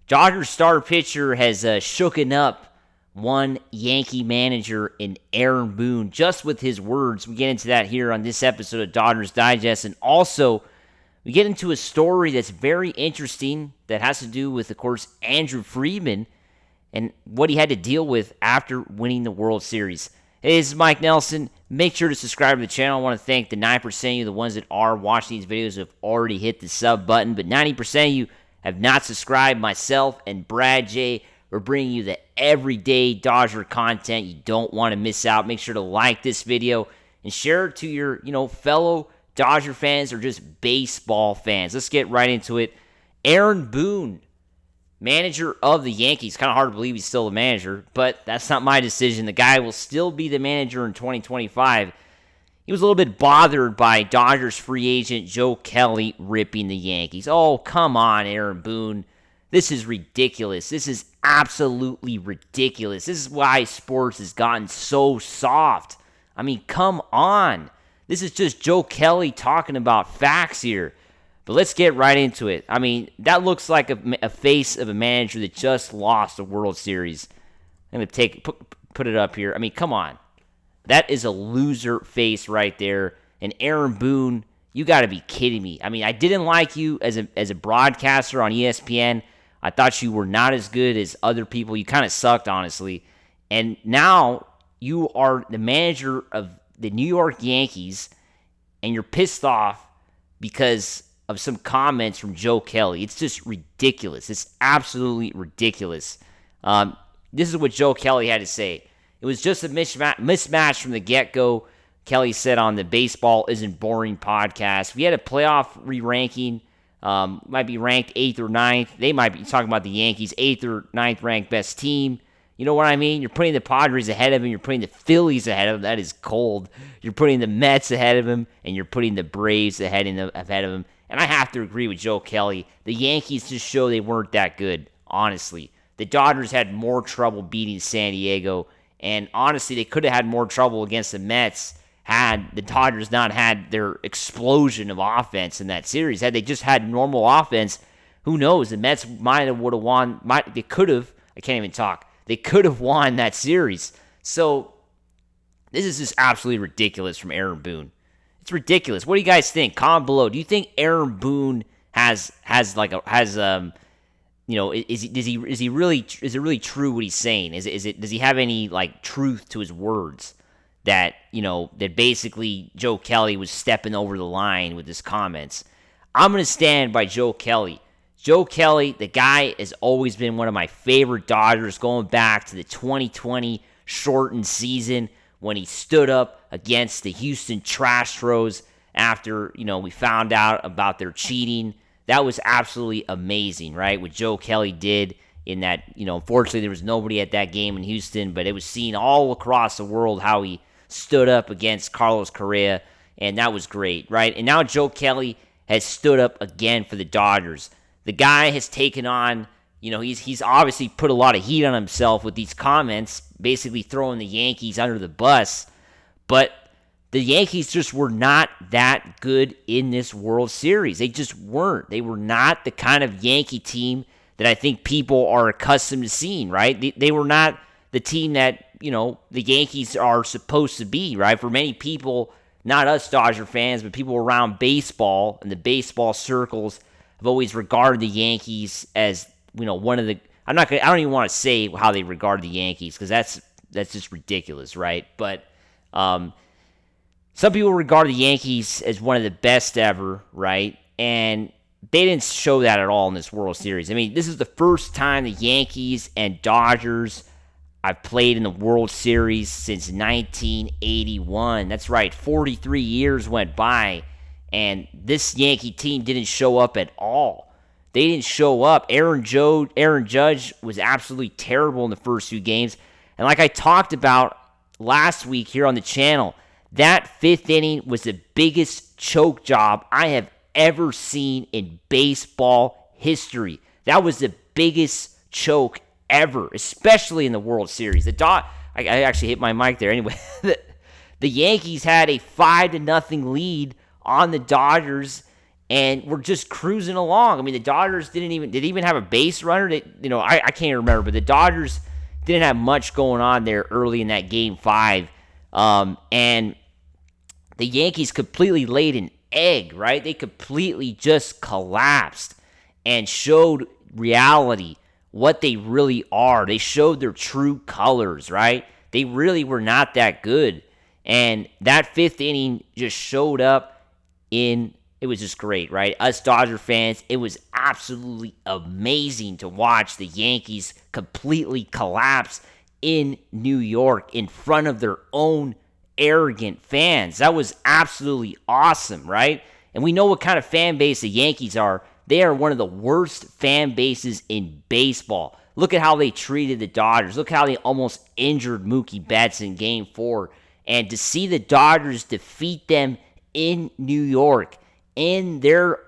Dodgers star pitcher has shooken up one Yankee manager in Aaron Boone just with his words. We get into that here on this episode of Dodgers Digest. And also, we get into a story that's very interesting that has to do with, of course, Andrew Friedman and what he had to deal with after winning the World Series. Hey, this is Mike Nelson. Make sure to subscribe to the channel. I want to thank the 9% of you, the ones that are watching these videos, have already hit the sub button, but 90% of you have not subscribed. Myself and Brad J, we're bringing you the everyday Dodger content you don't want to miss out. Make sure to like this video and share it to your, fellow Dodger fans or just baseball fans. Let's get right into it. Aaron Boone, manager of the Yankees. Kind of hard to believe he's still the manager, but that's not my decision. The guy will still be the manager in 2025. He was a little bit bothered by Dodgers free agent Joe Kelly ripping the Yankees. Oh, come on, Aaron Boone. This is ridiculous. This is absolutely ridiculous. This is why sports has gotten so soft. I mean, come on. This is just Joe Kelly talking about facts here. But let's get right into it. I mean, that looks like a face of a manager that just lost a World Series. I'm going to put it up here. I mean, come on. That is a loser face right there. And Aaron Boone, you got to be kidding me. I mean, I didn't like you as a broadcaster on ESPN. I thought you were not as good as other people. You kind of sucked, honestly. And now you are the manager of the New York Yankees, and you're pissed off because of some comments from Joe Kelly. It's just ridiculous. It's absolutely ridiculous. This is what Joe Kelly had to say. It was just a mismatch from the get-go, Kelly said on the Baseball Isn't Boring podcast. If you had a playoff re-ranking, might be ranked 8th or 9th. They might be talking about the Yankees, 8th or 9th ranked best team. You know what I mean? You're putting the Padres ahead of him. You're putting the Phillies ahead of him. That is cold. You're putting the Mets ahead of him, and you're putting the Braves ahead of him. And I have to agree with Joe Kelly. The Yankees just show they weren't that good, honestly. The Dodgers had more trouble beating San Diego, and honestly, they could have had more trouble against the Mets had the Dodgers not had their explosion of offense in that series. Had they just had normal offense, who knows? The Mets would have won. They could have. I can't even talk. They could have won that series. So this is just absolutely ridiculous from Aaron Boone. It's ridiculous. What do you guys think? Comment below. Do you think Aaron Boone is it really true what he's saying? Does he have any truth to his words that basically Joe Kelly was stepping over the line with his comments? I'm going to stand by Joe Kelly. Joe Kelly, the guy has always been one of my favorite Dodgers going back to the 2020 shortened season when he stood up against the Houston Astros after, we found out about their cheating. That was absolutely amazing, right? What Joe Kelly did in that, unfortunately there was nobody at that game in Houston, but it was seen all across the world how he stood up against Carlos Correa, and that was great, right? And now Joe Kelly has stood up again for the Dodgers. The guy has taken on, he's obviously put a lot of heat on himself with these comments, basically throwing the Yankees under the bus, but the Yankees just were not that good in this World Series. They just weren't. They were not the kind of Yankee team that I think people are accustomed to seeing, right? They were not the team that, the Yankees are supposed to be, right? For many people, not us Dodger fans, but people around baseball and the baseball circles have always regarded the Yankees as, one of the... I don't even want to say how they regard the Yankees because that's just ridiculous, right? But some people regard the Yankees as one of the best ever, right? And they didn't show that at all in this World Series. I mean, this is the first time the Yankees and Dodgers have played in the World Series since 1981. That's right, 43 years went by, and this Yankee team didn't show up at all. They didn't show up. Aaron Judge was absolutely terrible in the first two games. And like I talked about last week here on the channel, that fifth inning was the biggest choke job I have ever seen in baseball history. That was the biggest choke ever, especially in the World Series. I actually hit my mic there. Anyway, the Yankees had a 5-0 lead on the Dodgers, and we're just cruising along. I mean, the Dodgers did even have a base runner. I can't remember, but the Dodgers didn't have much going on there early in that Game 5. And the Yankees completely laid an egg, right? They completely just collapsed and showed reality, what they really are. They showed their true colors, right? They really were not that good. And that fifth inning just showed up it was just great, right? Us Dodger fans, it was absolutely amazing to watch the Yankees completely collapse in New York in front of their own arrogant fans. That was absolutely awesome, right? And we know what kind of fan base the Yankees are. They are one of the worst fan bases in baseball. Look at how they treated the Dodgers. Look how they almost injured Mookie Betts in Game 4. And to see the Dodgers defeat them in New York, in their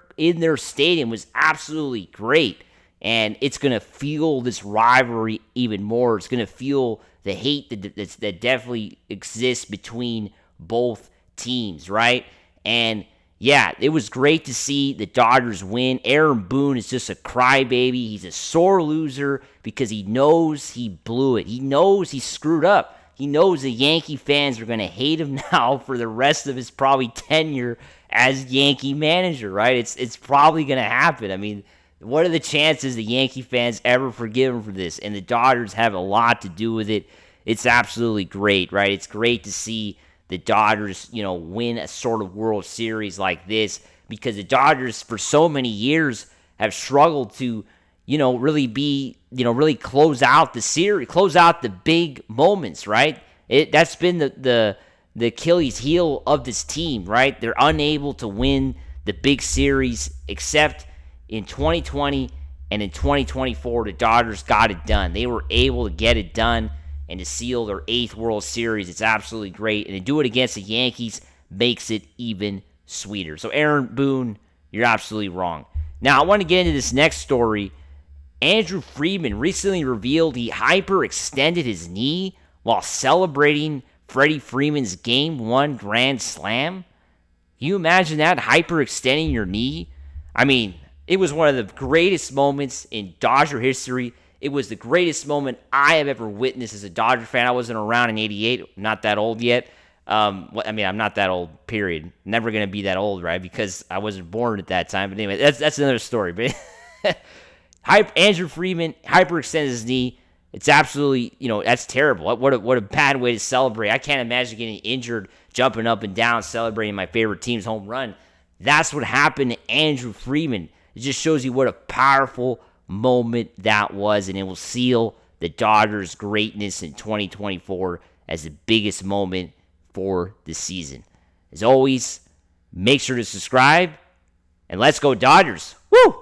stadium, was absolutely great. And it's going to fuel this rivalry even more. It's going to fuel the hate that definitely exists between both teams, right? And yeah, it was great to see the Dodgers win. Aaron Boone is just a crybaby. He's a sore loser because he knows he blew it. He knows he screwed up. He knows the Yankee fans are going to hate him now for the rest of his probably tenure as Yankee manager, right? It's probably going to happen. I mean, what are the chances the Yankee fans ever forgive him for this? And the Dodgers have a lot to do with it. It's absolutely great, right? It's great to see the Dodgers, win a sort of World Series like this, because the Dodgers for so many years have struggled to, really close out the series, close out the big moments, right? That's been the Achilles heel of this team, right? They're unable to win the big series, except in 2020 and in 2024, the Dodgers got it done. They were able to get it done and to seal their 8th World Series. It's absolutely great. And to do it against the Yankees makes it even sweeter. So Aaron Boone, you're absolutely wrong. Now, I want to get into this next story. Andrew Friedman recently revealed he hyperextended his knee while celebrating Freddie Freeman's Game 1 Grand Slam. Can you imagine that, hyperextending your knee? I mean, it was one of the greatest moments in Dodger history. It was the greatest moment I have ever witnessed as a Dodger fan. I wasn't around in '88. I'm not that old yet. I'm not that old, period. Never going to be that old, right? Because I wasn't born at that time. But anyway, that's another story. But Andrew Friedman hyperextended his knee. It's absolutely, that's terrible. What a bad way to celebrate. I can't imagine getting injured, jumping up and down, celebrating my favorite team's home run. That's what happened to Andrew Friedman. It just shows you what a powerful moment that was, and it will seal the Dodgers' greatness in 2024 as the biggest moment for the season. As always, make sure to subscribe, and let's go Dodgers. Woo!